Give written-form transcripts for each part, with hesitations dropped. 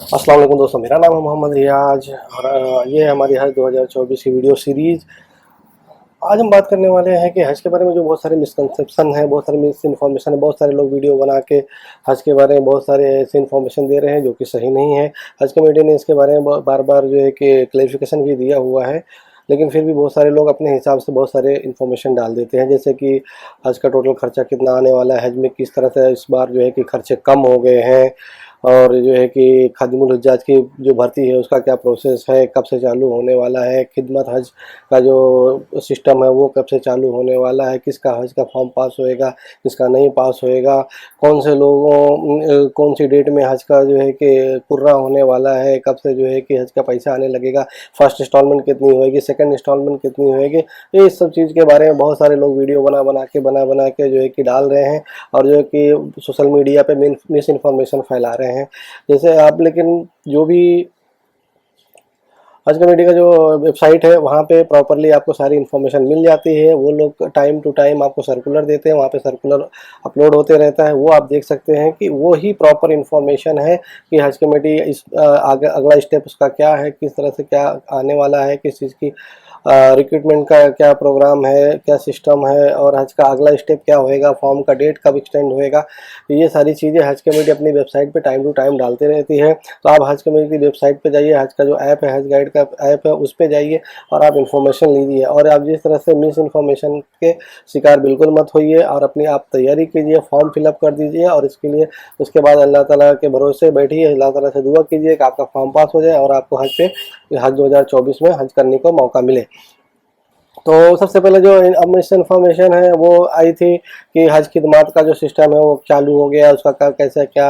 अस्सलाम वालेकुम दोस्तों, मेरा नाम है मोहम्मद रियाज और ये है हमारी हज 2024 की वीडियो सीरीज़। आज हम बात करने वाले हैं कि हज के बारे में जो बहुत सारे मिसकंसेप्शन हैं, बहुत सारी मिस इन्फॉर्मेशन है। बहुत सारे लोग वीडियो बना के हज के बारे में बहुत सारे ऐसे इन्फॉर्मेशन दे रहे हैं जो कि सही नहीं है। हज कमेटी ने इसके बारे में बार बार जो है कि क्लेरिफिकेशन भी दिया हुआ है, लेकिन फिर भी बहुत सारे लोग अपने हिसाब से बहुत सारे इन्फॉर्मेशन डाल देते हैं, जैसे कि हज का टोटल खर्चा कितना आने वाला है, हज में किस तरह से इस बार जो है कि खर्चे कम हो गए हैं, और जो है कि खादिमुल हुज्जाज की जो भर्ती है उसका क्या प्रोसेस है, कब से चालू होने वाला है, खिदमत हज का जो सिस्टम है वो कब से चालू होने वाला है, किसका हज का फॉर्म पास होएगा, किसका नहीं पास होएगा, कौन से लोगों कौन सी डेट में हज का जो है कि पूरा होने वाला है, कब से जो है कि हज का पैसा आने लगेगा, फर्स्ट इंस्टॉलमेंट कितनी होएगी, सेकंड इंस्टॉलमेंट कितनी होएगी। ये इस सब चीज़ के बारे में बहुत सारे लोग वीडियो बना के जो है कि डाल रहे हैं और जो है कि सोशल मीडिया पे मिस इन्फॉर्मेशन फैला रहे हैं। जैसे आप, लेकिन जो भी हज कमेटी का जो वेबसाइट है वहाँ पे प्रॉपरली आपको सारी इन्फॉर्मेशन मिल जाती है। वो लोग टाइम टू टाइम आपको सर्कुलर देते हैं, वहाँ पे सर्कुलर अपलोड होते रहता है, वो आप देख सकते हैं कि वो ही प्रॉपर इन्फॉर्मेशन है कि हज कमेटी इस आगे अगला स्टेप उसका क्या है, किस तरह से क्या आने वाला है, किस चीज़ की रिक्रूटमेंट का क्या प्रोग्राम है, क्या सिस्टम है, और हज का अगला स्टेप क्या होएगा, फॉर्म का डेट कब एक्सटेंड होएगा। तो ये सारी चीज़ें हज कमेटी अपनी वेबसाइट पे टाइम टू टाइम डालती रहती है। तो आप हज कमेटी की वेबसाइट पे जाइए, हज का जो ऐप है, हज गाइड का ऐप है, उस पे जाइए और आप इन्फॉर्मेशन लीजिए। और आप जिस तरह से मिस इन्फॉर्मेशन के शिकार बिल्कुल मत होइए और अपनी आप तैयारी कीजिए, फॉर्म फिलअप कर दीजिए और इसके लिए उसके बाद अल्लाह ताला के भरोसे बैठिए, अल्लाह ताला से दुआ कीजिए कि आपका फॉर्म पास हो जाए और आपको हज 2024 में हज करने का मौका मिले। तो सबसे पहले जो मिस इन्फॉर्मेशन है वो आई थी कि हज खिदमात का जो सिस्टम है वो चालू हो गया, उसका कैसे क्या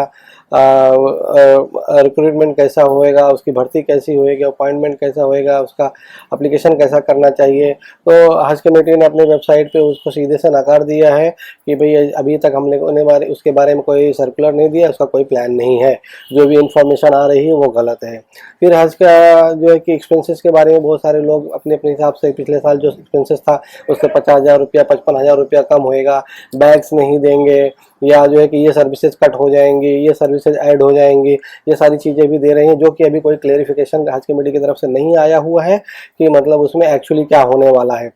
रिक्रूटमेंट कैसा होएगा, उसकी भर्ती कैसी होएगी, अपॉइंटमेंट कैसा होएगा, उसका एप्लीकेशन कैसा करना चाहिए। तो हज कमेटी ने अपने वेबसाइट पे उसको सीधे से नकार दिया है कि भाई अभी तक हम लोगों ने उसके बारे में कोई सर्कुलर नहीं दिया, उसका कोई प्लान नहीं है, जो भी इंफॉर्मेशन आ रही है वो गलत है। फिर हज का जो है कि एक्सपेंसेस के बारे में बहुत सारे लोग अपने अपने हिसाब से, पिछले साल जो एक्सपेंसेस था उससे 50,000 रुपया 55,000 रुपया कम होएगा, बैग्स नहीं देंगे, या जो है कि ये सर्विसेज कट हो जाएंगी, ये सर्विसेज ऐड हो जाएंगी, ये सारी चीज़ें भी दे रही हैं, जो कि अभी कोई क्लेरिफिकेशन हज कमेटी की तरफ से नहीं आया हुआ है कि मतलब उसमें एक्चुअली क्या होने वाला है,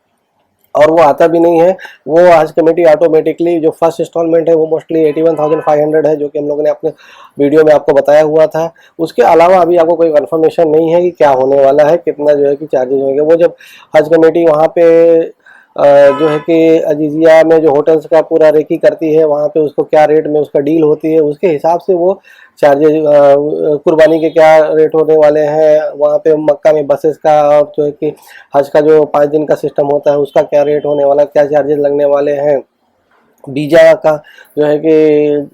और वो आता भी नहीं है। वो हज कमेटी ऑटोमेटिकली जो फर्स्ट इंस्टॉलमेंट है वो मोस्टली 81,500 है, जो कि हम लोगों ने अपने वीडियो में आपको बताया हुआ था। उसके अलावा अभी आपको कोई कंफर्मेशन नहीं है कि क्या होने वाला है, कितना जो है कि चार्जेज होंगे। वो जब हज कमेटी वहाँ पे जो है कि अजीजिया में जो होटल्स का पूरा रेकी करती है, वहाँ पे उसको क्या रेट में उसका डील होती है, उसके हिसाब से वो चार्जेज, कुर्बानी के क्या रेट होने वाले हैं, वहाँ पे मक्का में बसेस का, और जो है कि हज का जो 5 दिन का सिस्टम होता है उसका क्या रेट होने वाला, क्या चार्जेस लगने वाले हैं, वीज़ा का जो है कि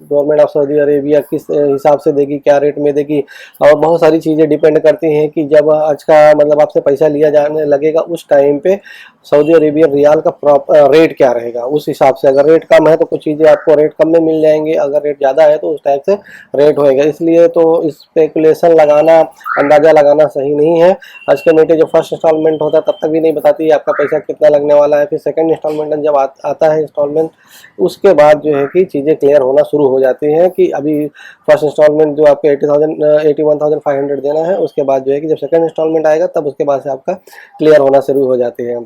गवर्नमेंट ऑफ सऊदी अरेबिया किस हिसाब से देगी, क्या रेट में देगी, और बहुत सारी चीज़ें डिपेंड करती हैं कि जब आज का मतलब आपसे पैसा लिया जाने लगेगा उस टाइम पे सऊदी अरेबियन रियाल का प्रॉपर रेट क्या रहेगा। उस हिसाब से अगर रेट कम है तो कुछ चीज़ें आपको रेट कम में मिल जाएंगी, अगर रेट ज़्यादा है तो उस टाइप से रेट होएगा। इसलिए तो स्पेकुलेशन लगाना, अंदाज़ा लगाना सही नहीं है। आज कमेटी जो फर्स्ट इंस्टॉलमेंट होता है तब तक भी नहीं बताती है आपका पैसा कितना लगने वाला है। फिर सेकंड इंस्टॉलमेंट जब आता है इंस्टॉलमेंट, उसके बाद जो है कि चीज़ें क्लियर होना शुरू हो जाती हैं कि अभी फर्स्ट इंस्टॉलमेंट जो आपको 81,500 देना है, उसके बाद जो है कि जब सेकंड इंस्टॉलमेंट आएगा तब उसके बाद से आपका क्लियर होना शुरू हो जाती है।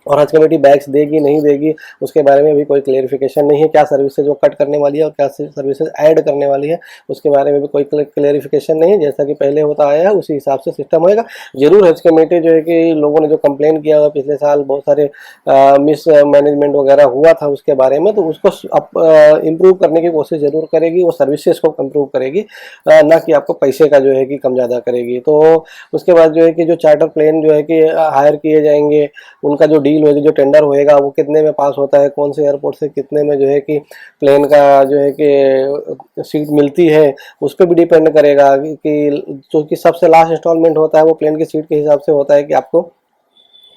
और हज कमेटी बैग्स देगी नहीं देगी उसके बारे में भी कोई क्लेरिफिकेशन नहीं है। क्या सर्विसेज वो कट करने वाली है और क्या सर्विसेज ऐड करने वाली है उसके बारे में भी कोई क्लेरिफिकेशन नहीं है। जैसा कि पहले होता आया है उसी हिसाब से सिस्टम होएगा। जरूर हज कमेटी जो है कि लोगों ने जो कंप्लेन किया हुआ पिछले साल बहुत सारे मिस मैनेजमेंट वगैरह हुआ था उसके बारे में, तो उसको इम्प्रूव करने की कोशिश जरूर करेगी, वो सर्विसेज को इम्प्रूव करेगी, ना कि आपको पैसे का जो है कि कम ज़्यादा करेगी। तो उसके बाद जो है कि जो चार्टर प्लेन जो है कि हायर किए जाएंगे, उनका जो डील होगी, जो टेंडर होएगा वो कितने में पास होता है, कौन से एयरपोर्ट से कितने में जो है कि प्लेन का जो है कि सीट मिलती है, उस पर भी डिपेंड करेगा कि जो कि सबसे लास्ट इंस्टॉलमेंट होता है वो प्लेन की सीट के हिसाब से होता है कि आपको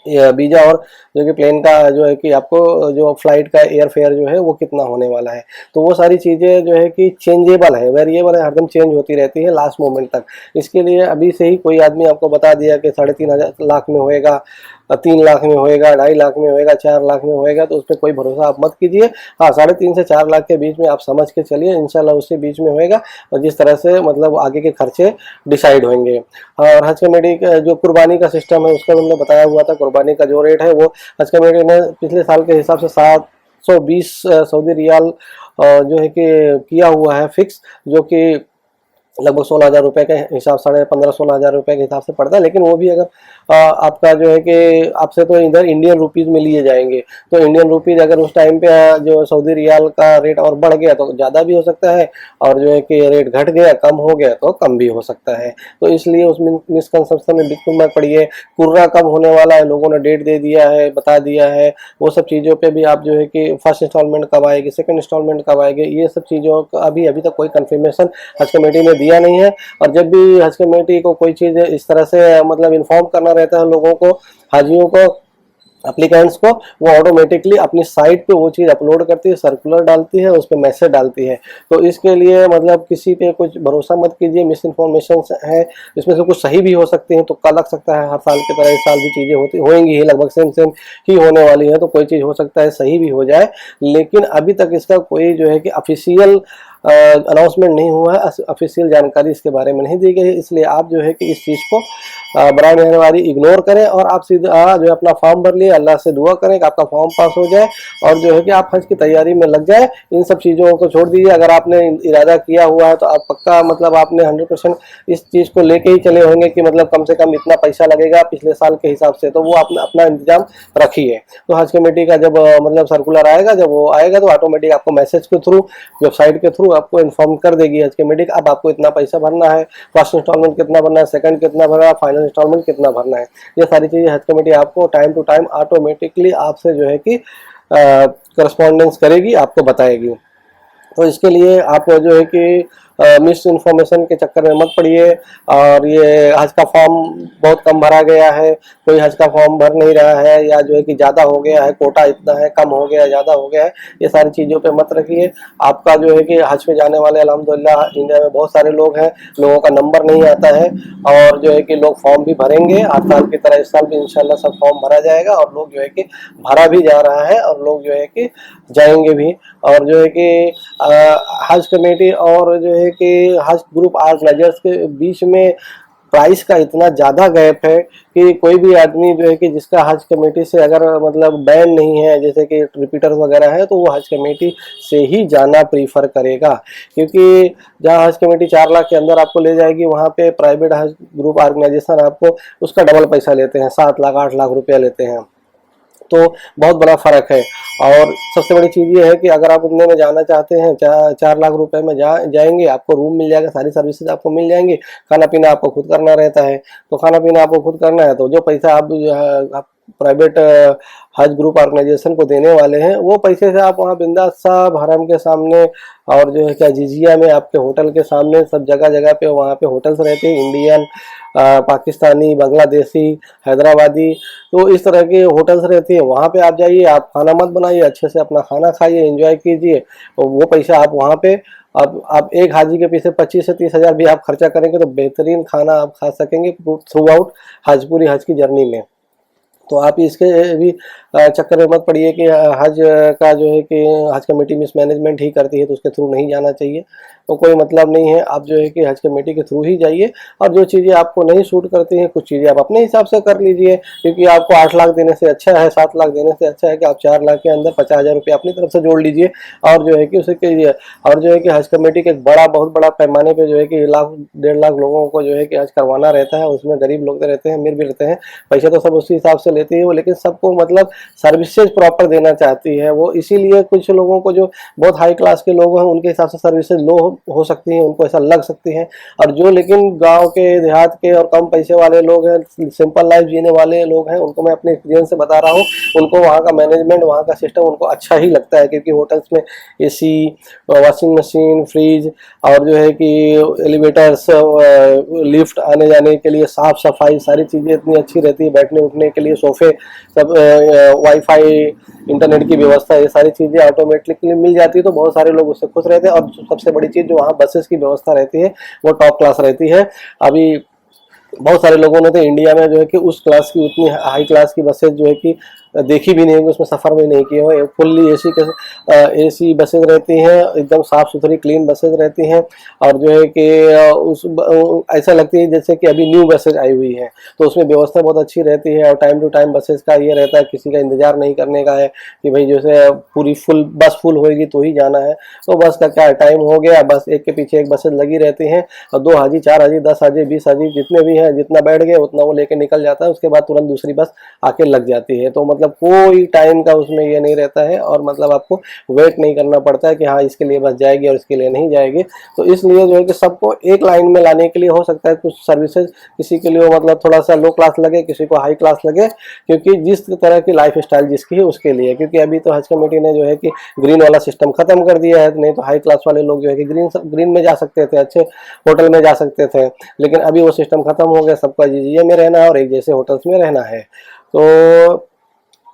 वीज़ा और जो कि प्लेन का जो है कि आपको जो फ्लाइट का एयर फेयर जो है वो कितना होने वाला है। तो वो सारी चीज़ें जो है कि चेंजेबल है, वेरिएबल है, हरदम चेंज होती रहती है लास्ट मोमेंट तक। इसके लिए अभी से ही कोई आदमी आपको बता दिया कि 3.5 लाख में होएगा, 3 लाख में होएगा, 2.5 लाख में होएगा, 4 लाख में होएगा, तो उस पर कोई भरोसा आप मत कीजिए। हाँ, 3.5 से 4 लाख के बीच में आप समझ के चलिए, इंशाल्लाह उसके बीच में होएगा, और जिस तरह से मतलब आगे के खर्चे डिसाइड होंगे। और हज कमेटी का जो कुर्बानी का सिस्टम है उसका हमने बताया हुआ था, कुर्बानी का जो रेट है वो हज कमेटी ने पिछले साल के हिसाब से 720 सऊदी रियाल जो है कि किया हुआ है फिक्स, जो कि लगभग 16,000 रुपये के हिसाब, 15,500-16,000 रुपये के हिसाब से पड़ता है। लेकिन वो भी अगर आपका जो है कि आपसे तो इधर इंडियन रुपीज़ में लिए जाएंगे, तो इंडियन रुपीज़ अगर उस टाइम पे जो सऊदी रियाल का रेट और बढ़ गया तो ज़्यादा भी हो सकता है, और जो है कि रेट घट गया, कम हो गया तो कम भी हो सकता है। तो इसलिए उस मिसकंसेप्शन में बिल्कुल मत पड़िए। कुर्रा कब होने वाला है, लोगों ने डेट दे दिया है, बता दिया है, वो सब चीज़ों पर भी आप जो है कि फर्स्ट इंस्टॉलमेंट कब आएगी, सेकेंड इंस्टॉलमेंट कब आएगी, ये सब चीज़ों का अभी तक कोई कन्फर्मेशन हज कमेटी ने दिया नहीं है। और जब भी हज कमेटी को कोई चीज़ इस तरह से मतलब इन्फॉर्म करना रहता है लोगों को, हाजियों को, एप्लीकेंट्स को, वो ऑटोमेटिकली अपनी साइट पे वो चीज़ अपलोड करती है, सर्कुलर डालती है, उस पर मैसेज डालती है। तो इसके लिए मतलब किसी पे कुछ भरोसा मत कीजिए, मिस इन्फॉर्मेशन है, इसमें से कुछ सही भी हो सकती हैं, तुक्का लग सकता है, हर साल की तरह इस साल भी चीज़ें होंगी ही, लगभग सेम ही होने वाली है, तो कोई चीज़ हो सकता है सही भी हो जाए। लेकिन अभी तक इसका कोई जो है कि ऑफिशियल अनाउंसमेंट नहीं हुआ है, ऑफिशियल जानकारी इसके बारे में नहीं दी गई है। इसलिए आप जो है कि इस चीज़ को बराए मेहरबानी इग्नोर करें, और आप सीधा जो है अपना फॉर्म भर लिए, अल्लाह से दुआ करें कि आपका फॉर्म पास हो जाए, और जो है कि आप हज की तैयारी में लग जाए। इन सब चीज़ों को छोड़ दीजिए। अगर आपने इरादा किया हुआ है तो आप पक्का मतलब आपने 100% इस चीज़ को लेके ही चले होंगे कि मतलब कम से कम इतना पैसा लगेगा पिछले साल के हिसाब से, तो वो आपने अपना इंतजाम रखिए। तो हज कमेटी का जब मतलब सर्कुलर आएगा, जब वो आएगा तो ऑटोमेटिक आपको मैसेज के थ्रू, वेबसाइट के थ्रू आपको इन्फॉर्म कर देगी हज कमेटी, अब आपको इतना पैसा भरना है, फर्स्ट इंस्टॉलमेंट कितना भरना है, सेकंड कितना भरना है, फाइनल इंस्टॉलमेंट कितना भरना है। ये सारी चीज़ें हज कमेटी आपको टाइम टू टाइम ऑटोमेटिकली आपसे जो है कि करस्पॉन्डेंस करेगी, आपको बताएगी। तो इसके लिए आप जो है कि मिस इन्फॉर्मेशन के चक्कर में मत पड़िए। और ये हज का फॉर्म बहुत कम भरा गया है, कोई हज का फॉर्म भर नहीं रहा है, या जो है कि ज़्यादा हो गया है, कोटा इतना है, कम हो गया, ज़्यादा हो गया है, ये सारी चीज़ों पे मत रखिए। आपका जो है कि हज पे जाने वाले अल्हम्दुलिल्लाह इंडिया में बहुत सारे लोग हैं, लोगों का नंबर नहीं आता है, और जो है कि लोग फॉर्म भी भरेंगे, हर साल की तरह इस साल भी इंशाल्लाह सब फॉर्म भरा जाएगा, और लोग जो है कि भरा भी जा रहा है, और लोग जो है कि जाएंगे भी। और जो है कि हज कमेटी और जो है कि हज ग्रुप ऑर्गेनाइजर्स के बीच में प्राइस का इतना ज़्यादा गैप है कि कोई भी आदमी जो है कि जिसका हज कमेटी से अगर मतलब बैन नहीं है, जैसे कि रिपीटर वगैरह है, तो वो हज कमेटी से ही जाना प्रीफर करेगा। क्योंकि जहाँ हज कमेटी 4 लाख के अंदर आपको ले जाएगी, वहाँ पे प्राइवेट हज ग्रुप ऑर्गेनाइजेशन आपको उसका डबल पैसा लेते हैं, 7 लाख 8 लाख रुपया लेते हैं। तो बहुत बड़ा फ़र्क है। और सबसे बड़ी चीज़ ये है कि अगर आप उतने में जाना चाहते हैं, 4 लाख रुपए में जाएंगे, आपको रूम मिल जाएगा, सारी सर्विसेज आपको मिल जाएंगी, खाना पीना आपको खुद करना रहता है। तो खाना पीना आपको खुद करना है, तो जो पैसा आप प्राइवेट हज ग्रुप ऑर्गेनाइजेशन को देने वाले हैं, वो पैसे से आप वहाँ बिंदास साहब हरम के सामने, और जो है क्या जिजिया में आपके होटल के सामने, सब जगह जगह पे वहाँ पे होटल्स रहते हैं, इंडियन, पाकिस्तानी, बांग्लादेशी, हैदराबादी, तो इस तरह के होटल्स रहती है। वहाँ पे आप जाइए, आप खाना मत बनाइए, अच्छे से अपना खाना खाइए, एंजॉय कीजिए, और वो पैसा आप वहाँ पे आप एक हाजी के पीछे 25 से 30 हज़ार भी आप खर्चा करेंगे तो बेहतरीन खाना आप खा सकेंगे थ्रू आउट हज, पूरी हज की जर्नी में। तो आप इसके भी चक्कर में मत पड़िए कि हज का जो है कि हज कमेटी मिसमैनेजमेंट ही करती है तो उसके थ्रू नहीं जाना चाहिए, तो कोई मतलब नहीं है। आप जो है कि हज कमेटी के थ्रू ही जाइए, और जो चीज़ें आपको नहीं सूट करती हैं, कुछ चीज़ें आप अपने हिसाब से कर लीजिए। क्योंकि आपको 8 लाख देने से अच्छा है, 7 लाख देने से अच्छा है कि आप 4 लाख के अंदर 50,000 रुपये अपनी तरफ से जोड़ लीजिए, और जो है कि उसे कीजिए। और जो है कि हज कमेटी के एक बहुत बड़ा पैमाने पर जो है कि 1 लाख 1.5 लाख लोगों को जो है कि हज करवाना रहता है। उसमें गरीब लोग रहते हैं, अमीर भी रहते हैं, पैसे तो सब उसी हिसाब से लेती है वो, लेकिन सबको मतलब सर्विसेज प्रॉपर देना चाहती है वो। इसीलिए कुछ लोगों को, जो बहुत हाई क्लास के लोग हैं, उनके हिसाब से सर्विसेज लो हो सकती हैं, उनको ऐसा लग सकती हैं। और जो लेकिन गांव के, देहात के और कम पैसे वाले लोग हैं, सिंपल लाइफ जीने वाले लोग हैं, उनको मैं अपने एक्सपीरियंस से बता रहा हूँ, उनको वहाँ का मैनेजमेंट, वहाँ का सिस्टम उनको अच्छा ही लगता है। क्योंकि होटल्स में एसी, वॉशिंग मशीन, फ्रिज, और जो है कि एलिवेटर्स, लिफ्ट आने जाने के लिए, साफ सफाई, सारी चीज़ें इतनी अच्छी रहती है, बैठने उठने के लिए सोफे, सब वाईफाई, इंटरनेट की व्यवस्था, ये सारी चीज़ें ऑटोमेटिकली मिल जाती है, तो बहुत सारे लोग उससे खुश रहते हैं। और सबसे बड़ी चीज़ जो वहाँ बसेस की व्यवस्था रहती है वो टॉप क्लास रहती है। अभी बहुत सारे लोगों ने तो इंडिया में जो है कि उस क्लास की, उतनी हाई क्लास की बसेज जो है कि देखी भी नहीं होगी, उसमें सफ़र भी नहीं किए हुए। फुल्ली एसी के एसी बसेज रहती हैं, एकदम साफ़ सुथरी क्लीन बसेज रहती हैं, और जो है कि ऐसा लगती है जैसे कि अभी न्यू बसेज आई हुई है। तो उसमें व्यवस्था बहुत अच्छी रहती है, और टाइम टू टाइम बसेज का ये रहता है, किसी का इंतजार नहीं करने का है कि भाई जैसे पूरी फुल बस फुल होएगी तो ही जाना है। तो बस का क्या टाइम हो गया, बस एक के पीछे एक बसेज लगी रहती हैं, और 2 हाजी, 4 हाजी, 10 हाजी, 20 हाजी जितने भी हैं, जितना बैठ गए उतना वो लेके निकल जाता है। उसके बाद तुरंत दूसरी बस आके लग जाती है। तो मतलब कोई टाइम का उसमें ये नहीं रहता है, और मतलब आपको वेट नहीं करना पड़ता है कि हाँ इसके लिए बस जाएगी और इसके लिए नहीं जाएगी। तो इसलिए जो है कि सबको एक लाइन में लाने के लिए हो सकता है कुछ सर्विसेज किसी के लिए मतलब थोड़ा सा लो क्लास लगे, किसी को हाई क्लास लगे, क्योंकि जिस तरह की लाइफ स्टाइल जिसकी है उसके लिए। क्योंकि अभी तो हज कमेटी ने जो है कि ग्रीन वाला सिस्टम खत्म कर दिया है, नहीं तो हाई क्लास वाले लोग जो है कि ग्रीन में जा सकते थे, अच्छे होटल में जा सकते थे, लेकिन अभी वो सिस्टम खत्म हो गया। सबका जीजीए में रहना है और एक जैसे होटल्स में रहना है। तो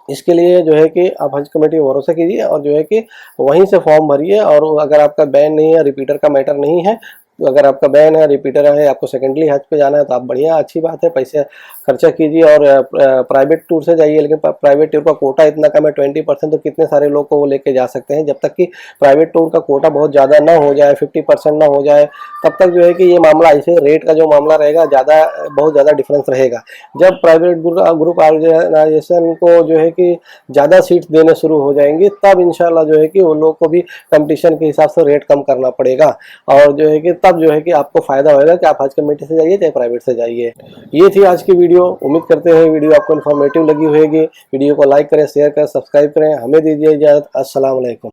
इसके लिए जो है कि आप हज कमेटी पर भरोसा कीजिए, और जो है कि वहीं से फॉर्म भरिए। और अगर आपका बैन नहीं है, रिपीटर का मैटर नहीं है, तो अगर आपका बैन है, रिपीटर है, आपको सेकेंडली हज पे जाना है, तो आप बढ़िया, अच्छी बात है, पैसे खर्चा कीजिए और प्राइवेट टूर से जाइए। लेकिन प्राइवेट टूर का कोटा इतना कम है 20%, तो कितने सारे लोग को वो लेके जा सकते हैं। जब तक कि प्राइवेट टूर का कोटा बहुत ज़्यादा ना हो जाए, 50% ना हो जाए, तब तक जो है कि ये मामला, ऐसे रेट का जो मामला रहेगा, बहुत ज़्यादा डिफरेंस रहेगा। जब प्राइवेट ग्रुप ऑर्गेनाइजेशन को जो है कि ज़्यादा सीट्स देने शुरू हो जाएंगी, तब इंशाल्लाह जो है कि उन लोग को भी कंपटीशन के हिसाब से रेट कम करना पड़ेगा, और जो है कि तब जो है कि आपको फायदा होगा कि आप हज कमेटी से जाइए चाहे प्राइवेट से जाइए। ये थी आज की वीडियो। उम्मीद करते हैं वीडियो आपको इन्फॉर्मेटिव लगी होगी। वीडियो को लाइक करें, शेयर करें, सब्सक्राइब करें। हमें दीजिए इजाज़त। अस्सलाम वालेकुम।